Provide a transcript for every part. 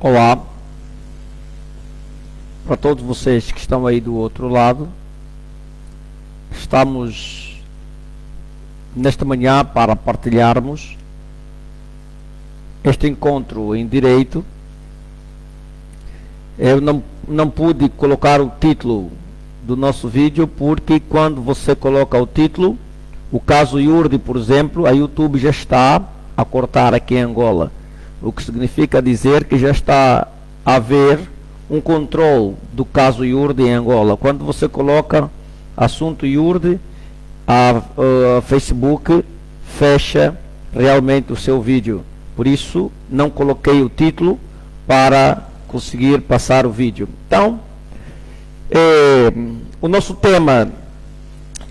Olá, para todos vocês que estão aí do outro lado. Estamos nesta manhã para partilharmos este encontro em direito. Eu não pude colocar o título do nosso vídeo, porque quando você coloca o título, o caso Iurde, por exemplo, a YouTube já está a cortar aqui em Angola, o que significa dizer que já está a haver um controle do caso Iurde em Angola. Quando você coloca assunto Iurde, a Facebook fecha realmente o seu vídeo. Por isso não coloquei o título para conseguir passar o vídeo. Então, o nosso tema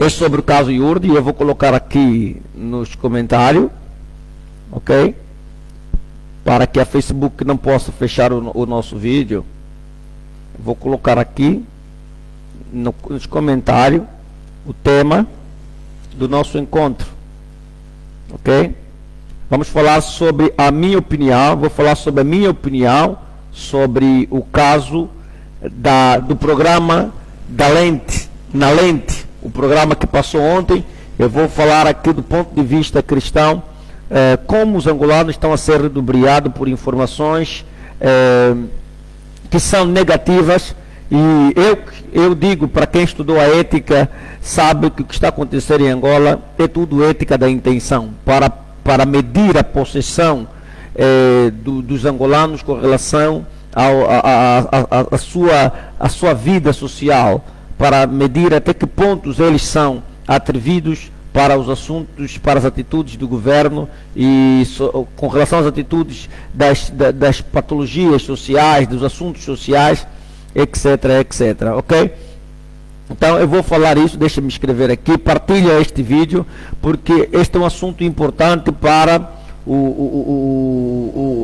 é sobre o caso Iurde, e eu vou colocar aqui nos comentários, ok? Para que a Facebook não possa fechar o nosso vídeo, vou colocar aqui nos comentários o tema do nosso encontro, ok? Vamos falar sobre a minha opinião, vou falar sobre a minha opinião sobre o caso do programa da Lente, na Lente, o programa que passou ontem. Eu vou falar aqui do ponto de vista cristão, como os angolanos estão a ser ludibriados por informações que são negativas. E eu digo, para quem estudou a ética, sabe que o que está acontecendo em Angola é tudo ética da intenção, para medir a possessão dos angolanos com relação à sua vida social, para medir até que pontos eles são atrevidos para os assuntos, para as atitudes do governo e com relação às atitudes das patologias sociais, dos assuntos sociais, etc, etc, ok? Então eu vou falar isso, deixa-me escrever aqui, partilha este vídeo, porque este é um assunto importante para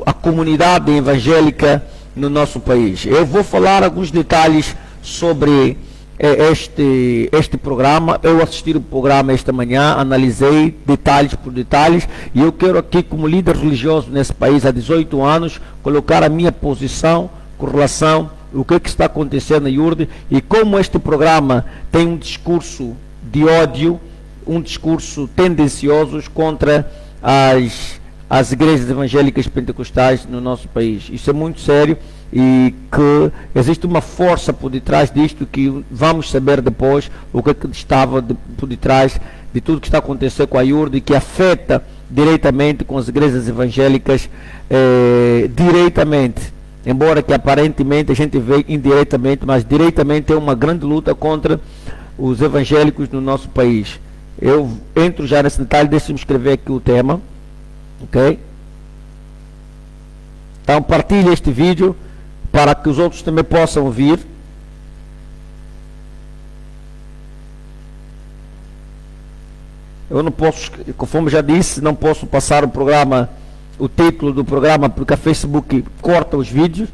a comunidade evangélica no nosso país. Eu vou falar alguns detalhes sobre este programa. Eu assisti o programa esta manhã, analisei detalhes por detalhes, e eu quero aqui, como líder religioso nesse país há 18 anos, colocar a minha posição com relação ao que está acontecendo em Iurde e como este programa tem um discurso de ódio, um discurso tendencioso contra as igrejas evangélicas pentecostais no nosso país. Isso é muito sério, e que existe uma força por detrás disto, que vamos saber depois o que estava por detrás de tudo que está acontecendo com a Iurde, que afeta diretamente com as igrejas evangélicas, diretamente, embora que aparentemente a gente vê indiretamente, mas diretamente é uma grande luta contra os evangélicos no nosso país. Eu entro já nesse detalhe, deixe-me escrever aqui o tema, ok? Então partilhe este vídeo para que os outros também possam ouvir. Eu não posso, conforme já disse, não posso passar o título do programa, porque a Facebook corta os vídeos.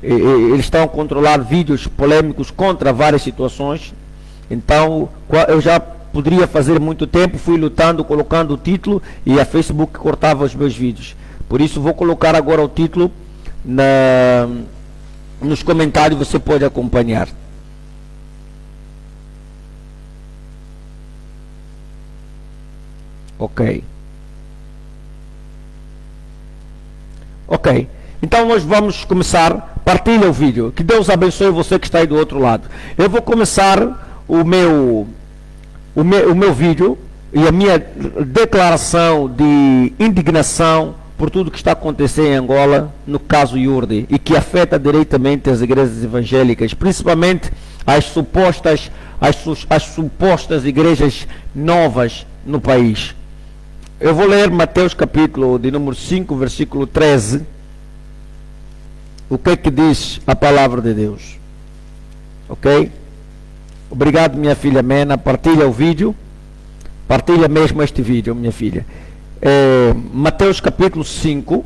Eles estão a controlar vídeos polêmicos contra várias situações. Então eu já poderia fazer muito tempo, fui lutando, colocando o título, e a Facebook cortava os meus vídeos. Por isso vou colocar agora o título nos comentários, você pode acompanhar. Ok. Ok. Então nós vamos começar. Partilha o vídeo. Que Deus abençoe você que está aí do outro lado. Eu vou começar o meu vídeo e a minha declaração de indignação por tudo que está acontecendo em Angola, no caso Iurde, e que afeta diretamente as igrejas evangélicas, principalmente as supostas igrejas novas no país. Eu vou ler Mateus capítulo de número 5, versículo 13. O que é que diz a palavra de Deus? Ok? Obrigado, minha filha Mena. Partilha o vídeo. Partilha mesmo este vídeo, minha filha. Mateus capítulo 5,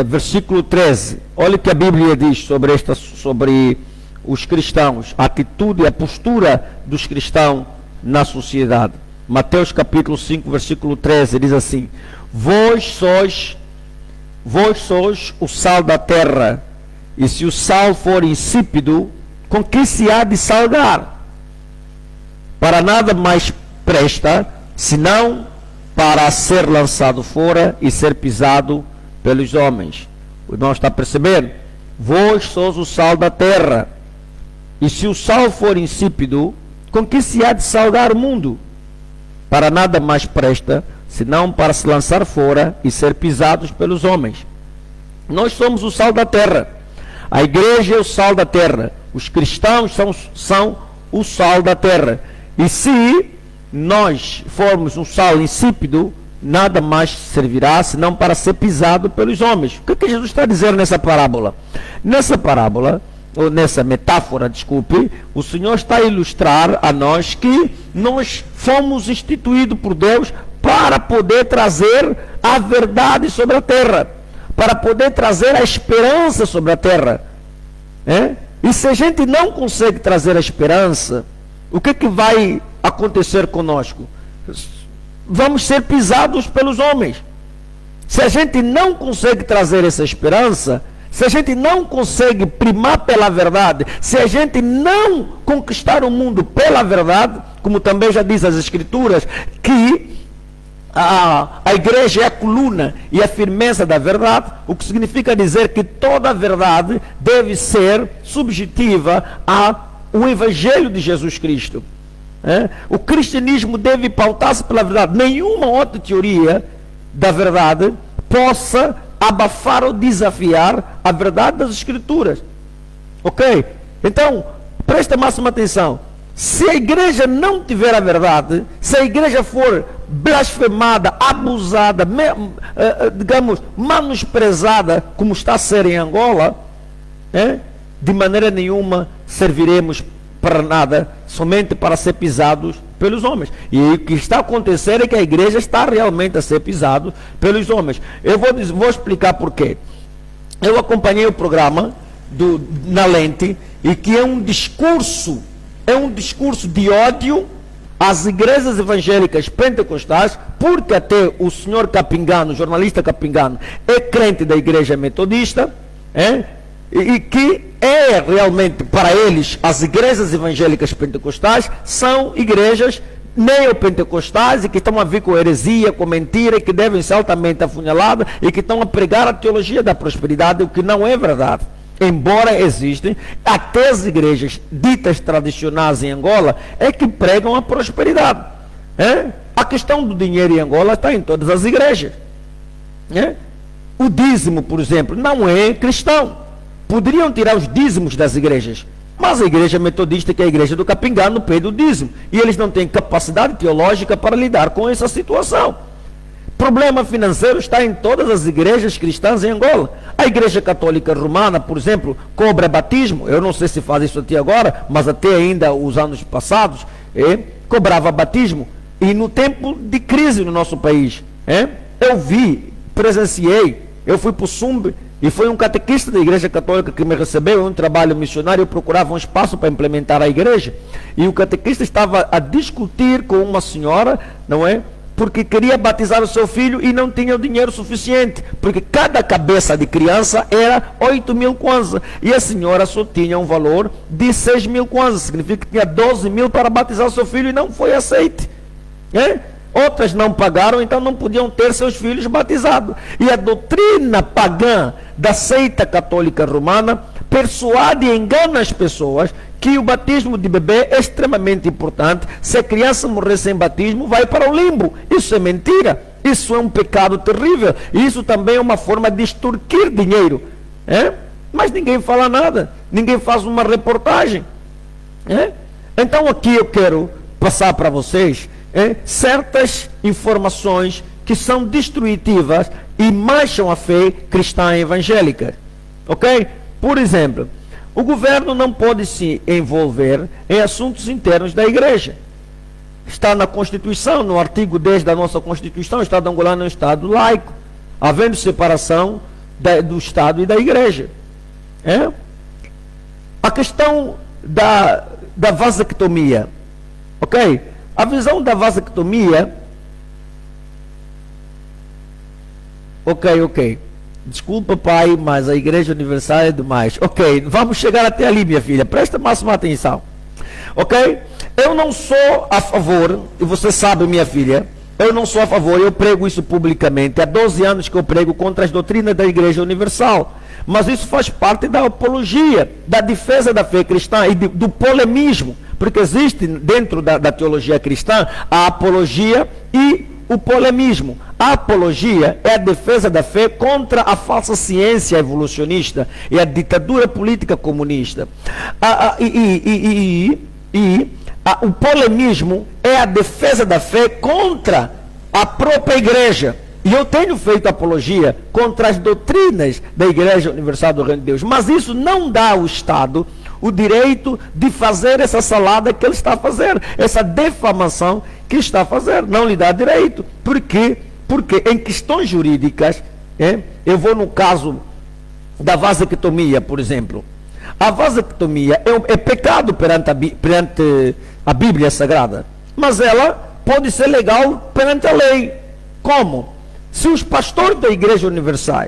versículo 13. Olha o que a Bíblia diz sobre os cristãos, a atitude e a postura dos cristãos na sociedade. Mateus capítulo 5, versículo 13 diz assim: Vós sois vós sois o sal da terra, e se o sal for insípido, com que se há de salgar? Para nada mais presta, senão para ser lançado fora e ser pisado pelos homens. O irmão está percebendo? Vós sois o sal da terra, e se o sal for insípido, com que se há de salgar o mundo? Para nada mais presta, senão para se lançar fora e ser pisados pelos homens. Nós somos o sal da terra. A igreja é o sal da terra. Os cristãos são o sal da terra. E se nós formos um sal insípido, nada mais servirá senão para ser pisado pelos homens. O que Jesus está dizendo nessa parábola? Nessa parábola, ou nessa metáfora, desculpe, o Senhor está a ilustrar a nós que nós fomos instituídos por Deus para poder trazer a verdade sobre a terra, para poder trazer a esperança sobre a terra. E se a gente não consegue trazer a esperança, o que vai acontecer conosco? Vamos ser pisados pelos homens. Se a gente não consegue trazer essa esperança, se a gente não consegue primar pela verdade, se a gente não conquistar o mundo pela verdade, como também já diz as Escrituras, que a igreja é a coluna e a firmeza da verdade, o que significa dizer que toda a verdade deve ser subjetiva ao Evangelho de Jesus Cristo. O cristianismo deve pautar-se pela verdade. Nenhuma outra teoria da verdade possa abafar ou desafiar a verdade das Escrituras. Ok? Então, presta máxima atenção. Se a igreja não tiver a verdade, se a igreja for blasfemada, abusada, digamos, menosprezada, como está a ser em Angola, de maneira nenhuma serviremos para nada, somente para ser pisados pelos homens. E o que está acontecendo é que a igreja está realmente a ser pisado pelos homens. Eu vou explicar por quê. Eu acompanhei o programa na Lente, e que é um discurso de ódio às igrejas evangélicas pentecostais, porque até o senhor Capingano, o jornalista Capingano, é crente da igreja metodista, e que realmente, para eles, as igrejas evangélicas pentecostais são igrejas neopentecostais e que estão a vir com heresia, com mentira, e que devem ser altamente afunhaladas e que estão a pregar a teologia da prosperidade, o que não é verdade. Embora existem, até as igrejas ditas tradicionais em Angola é que pregam a prosperidade. A questão do dinheiro em Angola está em todas as igrejas. O dízimo, por exemplo, não é cristão. Poderiam tirar os dízimos das igrejas, mas a igreja metodista, que é a igreja do Capingano, pede o dízimo, e eles não têm capacidade teológica para lidar com essa situação. Problema financeiro está em todas as igrejas cristãs em Angola. A igreja católica romana, por exemplo, cobra batismo. Eu não sei se faz isso até agora, mas até ainda os anos passados, cobrava batismo. E no tempo de crise no nosso país, eu presenciei, eu fui para o Sumbe, e foi um catequista da igreja católica que me recebeu em um trabalho missionário. Eu procurava um espaço para implementar a igreja, e o catequista estava a discutir com uma senhora, não é? Porque queria batizar o seu filho e não tinha o dinheiro suficiente, porque cada cabeça de criança era 8.000 kwanza, e a senhora só tinha um valor de 6.000 kwanza, significa que tinha 12.000 para batizar o seu filho, e não foi aceite. Outras não pagaram, então não podiam ter seus filhos batizados. E a doutrina pagã da seita católica romana persuade e engana as pessoas que o batismo de bebê é extremamente importante. Se a criança morrer sem batismo, vai para o limbo. Isso é mentira. Isso é um pecado terrível. Isso também é uma forma de extorquir dinheiro. Mas ninguém fala nada. Ninguém faz uma reportagem. Então aqui eu quero passar para vocês certas informações que são destrutivas e mancham a fé cristã evangélica. Ok? Por exemplo, o governo não pode se envolver em assuntos internos da igreja. Está na Constituição, no artigo 10 da nossa Constituição, o Estado angolano é um Estado laico, havendo separação do Estado e da igreja. A questão da vasectomia. Ok? A visão da vasectomia, ok. Desculpa, pai, mas a Igreja Universal é demais. Ok, vamos chegar até ali, minha filha. Presta máxima atenção. Ok? Eu não sou a favor, e você sabe, minha filha, eu não sou a favor, eu prego isso publicamente. Há 12 anos que eu prego contra as doutrinas da Igreja Universal. Mas isso faz parte da apologia, da defesa da fé cristã e do polemismo. Porque existe dentro da teologia cristã a apologia e o polemismo. A apologia é a defesa da fé contra a falsa ciência evolucionista e a ditadura política comunista. O polemismo é a defesa da fé contra a própria igreja. E eu tenho feito apologia contra as doutrinas da Igreja Universal do Reino de Deus. Mas isso não dá ao Estado o direito de fazer essa salada que ele está a fazer. Essa defamação que está a fazer. Não lhe dá direito. Por quê? Porque em questões jurídicas, eu vou no caso da vasectomia, por exemplo. A vasectomia é pecado perante a Bíblia Sagrada. Mas ela pode ser legal perante a lei. Como? Se os pastores da Igreja Universal,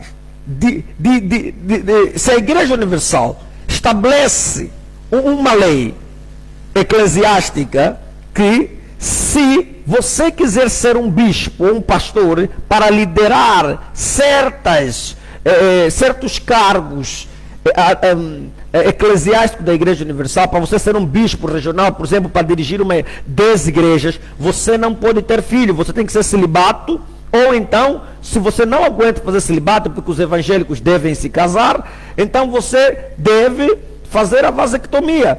se a Igreja Universal estabelece uma lei eclesiástica que, se você quiser ser um bispo ou um pastor para liderar certos cargos eclesiásticos da Igreja Universal, para você ser um bispo regional, por exemplo, para dirigir 10 igrejas, você não pode ter filho, você tem que ser celibato. Ou então, se você não aguenta fazer celibato, porque os evangélicos devem se casar, então você deve fazer a vasectomia.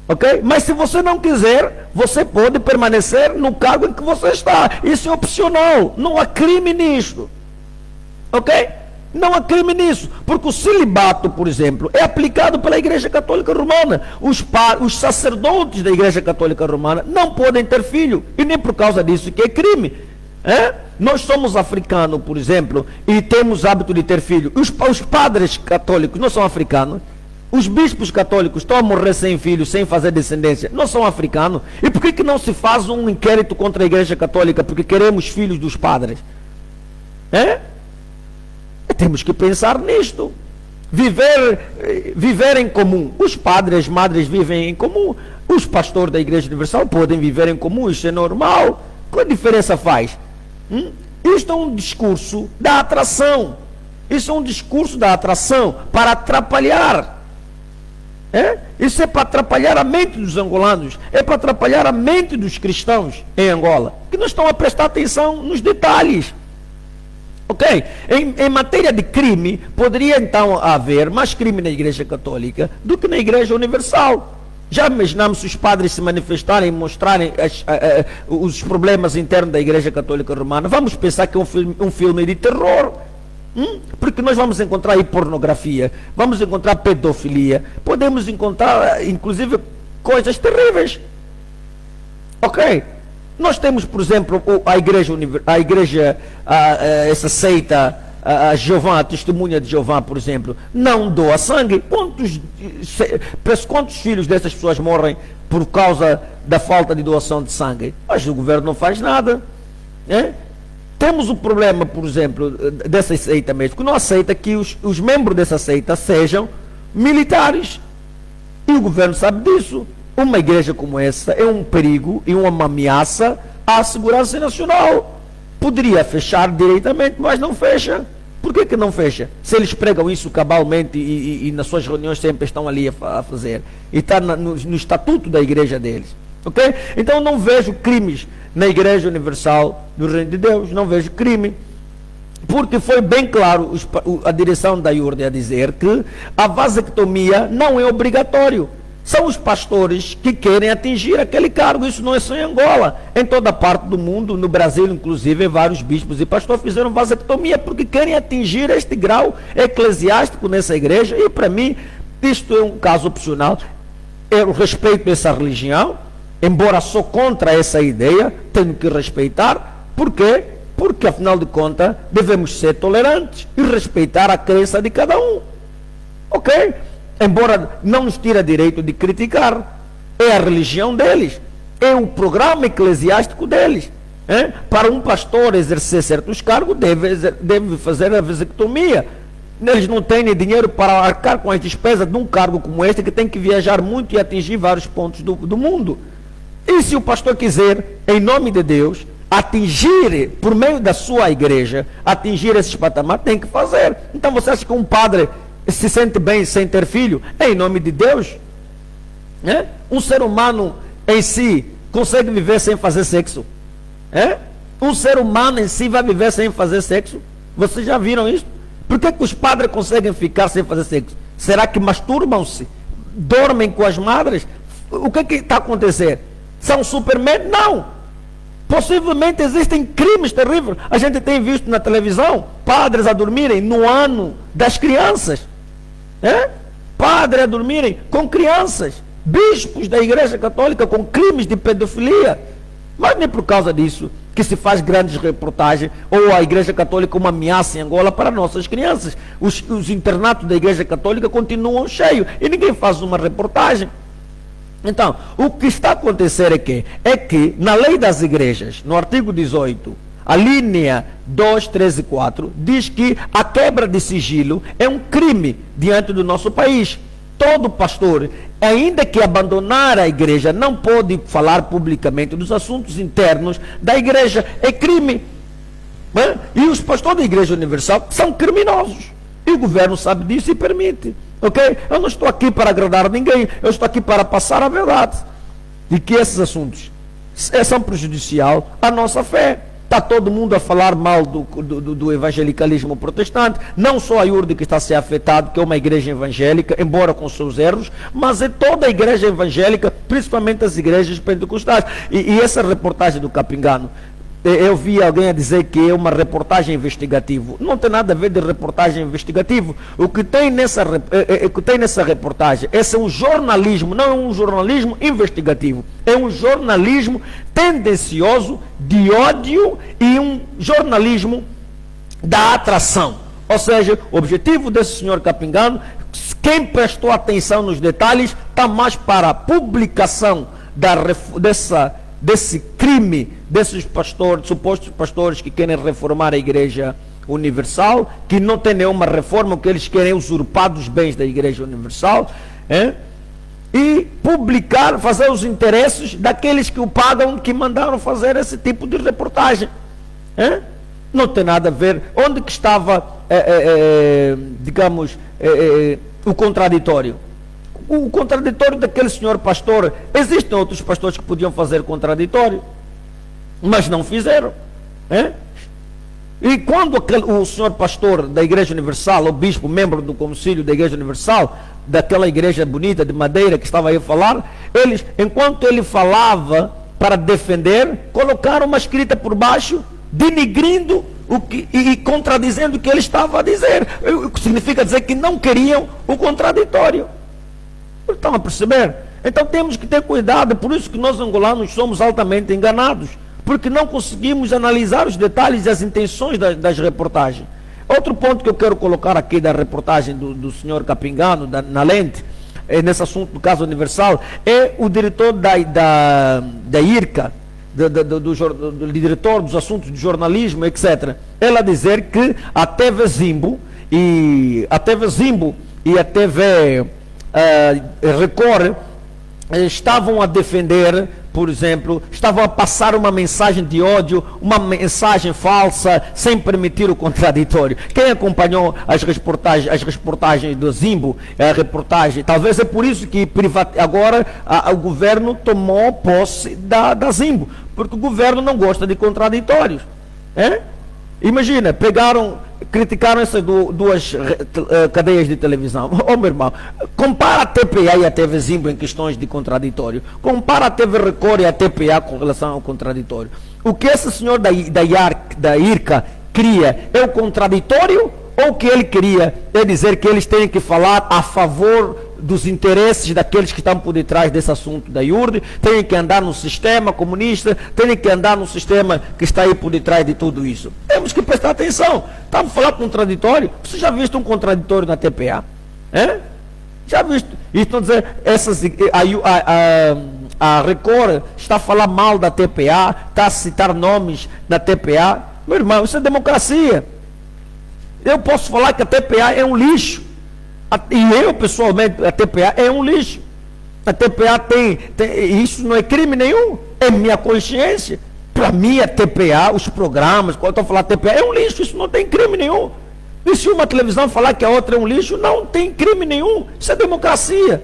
Ok? Mas se você não quiser, você pode permanecer no cargo em que você está. Isso é opcional. Não há crime nisso. Ok? Não há crime nisso. Porque o celibato, por exemplo, é aplicado pela Igreja Católica Romana. Os sacerdotes da Igreja Católica Romana não podem ter filho. E nem por causa disso que é crime. Nós somos africanos, por exemplo, e temos hábito de ter filho. Os padres católicos não são africanos. Os bispos católicos estão a morrer sem filhos, sem fazer descendência. Não são africanos. E por que não se faz um inquérito contra a Igreja Católica? Porque queremos filhos dos padres. Temos que pensar nisto. Viver em comum. Os padres e as madres vivem em comum. Os pastores da Igreja Universal podem viver em comum. Isso é normal. Qual a diferença faz? Isto é um discurso da atração. Isso é um discurso da atração para atrapalhar. Isso é para atrapalhar a mente dos angolanos. É para atrapalhar a mente dos cristãos em Angola, que não estão a prestar atenção nos detalhes. Ok? Em matéria de crime, poderia então haver mais crime na Igreja Católica do que na Igreja Universal. Já imaginamos se os padres se manifestarem e mostrarem os problemas internos da Igreja Católica Romana? Vamos pensar que é um filme de terror. Porque nós vamos encontrar aí pornografia, vamos encontrar pedofilia, podemos encontrar inclusive coisas terríveis. Ok? Nós temos, por exemplo, essa seita, a Jeová, a testemunha de Jeová, por exemplo, não doa sangue. Quantos filhos dessas pessoas morrem por causa da falta de doação de sangue? Mas o governo não faz nada. Temos o problema, por exemplo, dessa seita mesmo, que não aceita que os membros dessa seita sejam militares. E o governo sabe disso. Uma igreja como essa é um perigo e uma ameaça à segurança nacional. Poderia fechar diretamente, mas não fecha. Por que não fecha? Se eles pregam isso cabalmente e nas suas reuniões sempre estão ali a fazer. E está no estatuto da igreja deles. Ok? Então não vejo crimes na Igreja Universal do Reino de Deus. Não vejo crime. Porque foi bem claro a direção da IURD a dizer que a vasectomia não é obrigatório. São os pastores que querem atingir aquele cargo. Isso não é só em Angola. Em toda parte do mundo, no Brasil inclusive, vários bispos e pastores fizeram vasectomia porque querem atingir este grau eclesiástico nessa igreja. E para mim, isto é um caso opcional. Eu respeito essa religião, embora sou contra essa ideia, tenho que respeitar. Por quê? Porque, afinal de contas, devemos ser tolerantes e respeitar a crença de cada um. Ok? Embora não nos tire direito de criticar. É a religião deles. É o programa eclesiástico deles. Para um pastor exercer certos cargos, deve fazer a vasectomia. Eles não têm dinheiro para arcar com as despesas de um cargo como este, que tem que viajar muito e atingir vários pontos do mundo. E se o pastor quiser, em nome de Deus, atingir, por meio da sua igreja, atingir esses patamares, tem que fazer. Então você acha que um padre se sente bem sem ter filho? É em nome de Deus? Um ser humano em si consegue viver sem fazer sexo? Um ser humano em si vai viver sem fazer sexo? Vocês já viram isso? Por que os padres conseguem ficar sem fazer sexo? Será que masturbam-se? Dormem com as madres? O que está a acontecer? São supermen? Não! Possivelmente existem crimes terríveis. A gente tem visto na televisão padres a dormirem no ano das crianças. Padres a dormirem com crianças. Bispos da Igreja Católica com crimes de pedofilia. Mas nem por causa disso que se faz grandes reportagens, ou a Igreja Católica uma ameaça em Angola para nossas crianças. Os internatos da Igreja Católica continuam cheios e ninguém faz uma reportagem. Então, o que está a acontecer é que na lei das igrejas, no artigo 18, a linha 2, 3 e 4, diz que a quebra de sigilo é um crime diante do nosso país. Todo pastor, ainda que abandonar a igreja, não pode falar publicamente dos assuntos internos da igreja. É crime. E os pastores da Igreja Universal são criminosos. E o governo sabe disso e permite. Ok? Eu não estou aqui para agradar ninguém. Eu estou aqui para passar a verdade. De que esses assuntos são prejudiciais à nossa fé. Está todo mundo a falar mal do evangelicalismo protestante. Não só a IURD que está a ser afetada, que é uma igreja evangélica, embora com seus erros, mas é toda a igreja evangélica, principalmente as igrejas pentecostais. E essa reportagem do Capingano, eu vi alguém a dizer que é uma reportagem investigativa. Não tem nada a ver de reportagem investigativa. O que tem nessa reportagem, esse é um jornalismo, não é um jornalismo investigativo. É um jornalismo tendencioso, de ódio, e um jornalismo da atração. Ou seja, o objetivo desse senhor Capingano, quem prestou atenção nos detalhes, está mais para a publicação desse crime, desses pastores, supostos pastores que querem reformar a Igreja Universal, que não tem nenhuma reforma, o que eles querem é usurpar dos bens da Igreja Universal, e publicar, fazer os interesses daqueles que o pagam, que mandaram fazer esse tipo de reportagem. Não tem nada a ver. Onde que estava, digamos, o contraditório? O contraditório daquele senhor pastor. Existem outros pastores que podiam fazer contraditório, mas não fizeram. E quando o senhor pastor da Igreja Universal, o bispo, membro do concílio da Igreja Universal, daquela igreja bonita de madeira que estava aí a falar, enquanto ele falava para defender, colocaram uma escrita por baixo, denigrindo e contradizendo o que ele estava a dizer. O que significa dizer que não queriam o contraditório. Estão a perceber? Então temos que ter cuidado. Por isso que nós angolanos somos altamente enganados, porque não conseguimos analisar os detalhes e as intenções das reportagens. Outro ponto que eu quero colocar aqui da reportagem do senhor Capingano, na lente, nesse assunto do caso Universal, é o diretor da IRCA, do diretor dos assuntos de jornalismo, etc. Ela dizer que a TV Zimbo e a TV Record estavam a defender, por exemplo, estavam a passar uma mensagem de ódio, uma mensagem falsa, sem permitir o contraditório. Quem acompanhou as reportagens do Zimbo, a reportagem, talvez é por isso que agora o governo tomou posse da Zimbo, porque o governo não gosta de contraditórios. Imagina, criticaram essas duas cadeias de televisão. Meu irmão, compara a TPA e a TV Zimbo em questões de contraditório. Compara a TV Record e a TPA com relação ao contraditório. O que esse senhor da IRCA cria é o contraditório, ou o que ele queria é dizer que eles têm que falar a favor dos interesses daqueles que estão por detrás desse assunto da IURD, têm que andar no sistema comunista, têm que andar no sistema que está aí por detrás de tudo isso. Temos que prestar atenção. Estamos falando contraditório. Você já viu um contraditório na TPA? Já visto? E estão dizendo, A Record está a falar mal da TPA, está a citar nomes da TPA. Meu irmão, isso é democracia. Eu posso falar que a TPA é um lixo. E eu, pessoalmente, a TPA é um lixo. A TPA tem isso não é crime nenhum. É minha consciência. Para mim, a TPA, os programas, quando eu estou falando TPA, é um lixo. Isso não tem crime nenhum. E se uma televisão falar que a outra é um lixo, não tem crime nenhum. Isso é democracia.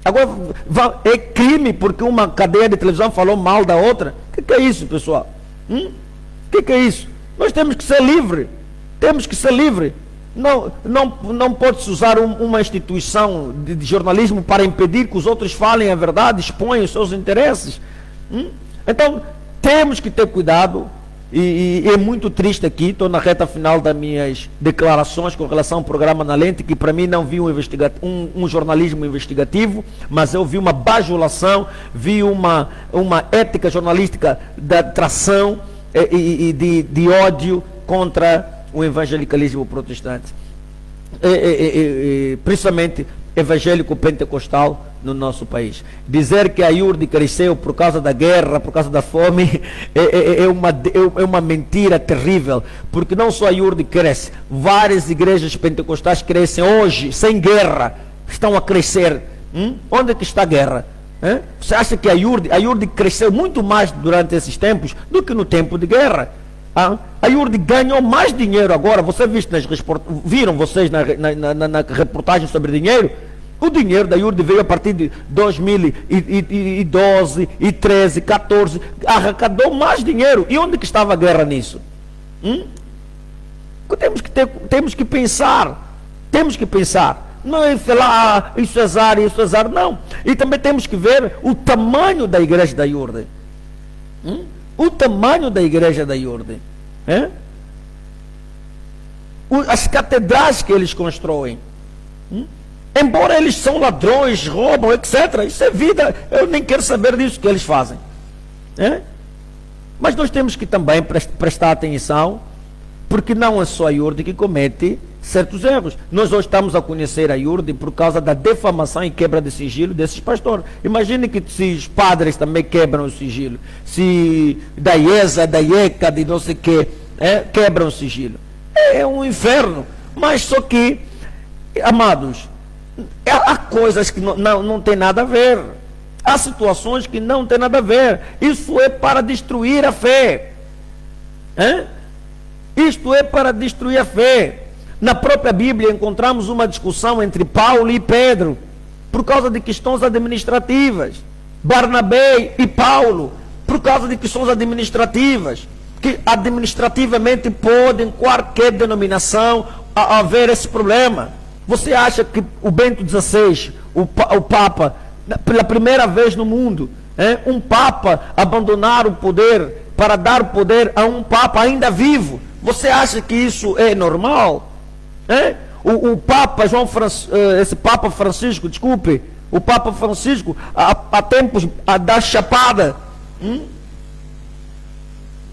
Agora, é crime porque uma cadeia de televisão falou mal da outra. O que é isso, pessoal? O que é isso? Nós temos que ser livres. Temos que ser livres. Não pode-se usar uma instituição de jornalismo para impedir que os outros falem a verdade, exponham os seus interesses. Então, temos que ter cuidado. E é muito triste aqui, estou na reta final das minhas declarações com relação ao programa Na Lente, que para mim não vi um jornalismo investigativo, mas eu vi uma bajulação, vi uma ética jornalística da tração e de ódio contra o evangelicalismo protestante, principalmente evangélico pentecostal no nosso país. Dizer que a IURD cresceu por causa da guerra, por causa da fome, é uma mentira terrível, porque não só a IURD cresce, várias igrejas pentecostais crescem hoje, sem guerra, estão a crescer. Onde é que está a guerra? Você acha que a IURD cresceu muito mais durante esses tempos do que no tempo de guerra? A IURD ganhou mais dinheiro agora. Viram vocês na reportagem sobre dinheiro? O dinheiro da IURD veio a partir de 2012, 13, 14, arrecadou mais dinheiro. E onde que estava a guerra nisso? Temos que pensar. Não é falar, isso é azar, não. E também temos que ver o tamanho da igreja da IURD. O tamanho da igreja da IURD. As catedrais que eles constroem. Embora eles são ladrões, roubam, etc. Isso é vida. Eu nem quero saber disso que eles fazem. Mas nós temos que também prestar atenção, porque não é só a IURD que comete certos erros. Nós hoje estamos a conhecer a IURD por causa da defamação e quebra de sigilo desses pastores. Imagine que se os padres também quebram o sigilo, se da IESA, da IECA, de não sei o que, quebram o sigilo. É um inferno. Mas só que, amados, há coisas que não tem nada a ver. Há situações que não tem nada a ver. Isso é para destruir a fé. Isto é para destruir a fé. Na própria Bíblia encontramos uma discussão entre Paulo e Pedro por causa de questões administrativas. Barnabé e Paulo por causa de questões administrativas, que administrativamente pode em qualquer denominação haver esse problema. Você acha que o Bento XVI, o Papa, pela primeira vez no mundo, um Papa abandonar o poder para dar poder a um Papa ainda vivo? Você acha que isso é normal? O Papa esse Papa Francisco, desculpe, o Papa Francisco, há tempos, a dar chapada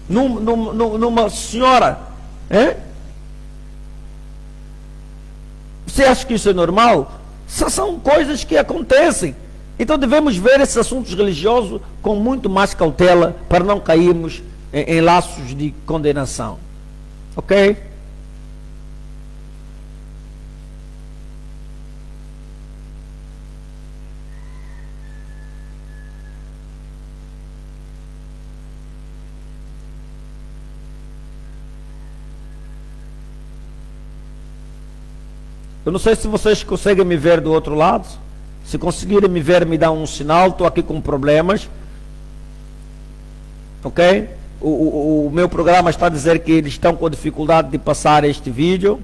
numa senhora. Você acha que isso é normal? São coisas que acontecem. Então devemos ver esses assuntos religiosos com muito mais cautela para não cairmos em laços de condenação. Ok? Eu não sei se vocês conseguem me ver do outro lado. Se conseguirem me ver, me dá um sinal. Estou aqui com problemas. Ok? O meu programa está a dizer que eles estão com dificuldade de passar este vídeo.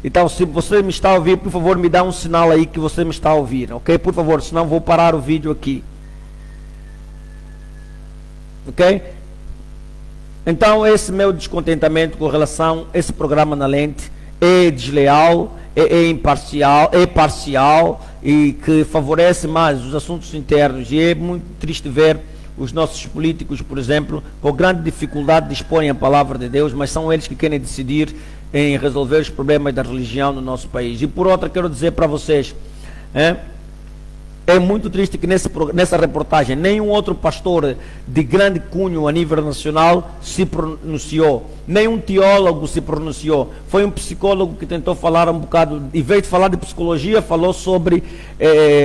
Então, se você me está a ouvir, por favor, me dá um sinal aí que você me está a ouvir. Ok? Por favor, senão vou parar o vídeo aqui. Ok? Então, esse meu descontentamento com relação a esse programa Na Lente é desleal, é imparcial, é parcial e que favorece mais os assuntos internos. E é muito triste ver os nossos políticos, por exemplo, com grande dificuldade de exporem a palavra de Deus, mas são eles que querem decidir em resolver os problemas da religião no nosso país. E por outra, quero dizer para vocês, É muito triste que nessa reportagem nenhum outro pastor de grande cunho a nível nacional se pronunciou, nenhum teólogo se pronunciou. Foi um psicólogo que tentou falar um bocado, em vez de falar de psicologia, falou sobre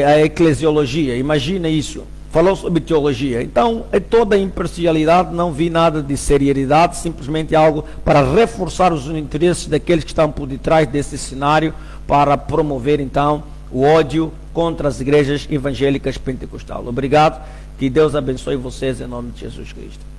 a eclesiologia. Imagina isso, falou sobre teologia. Então é toda imparcialidade, não vi nada de seriedade, simplesmente algo para reforçar os interesses daqueles que estão por detrás desse cenário, para promover então o ódio contra as igrejas evangélicas pentecostais. Obrigado, que Deus abençoe vocês em nome de Jesus Cristo.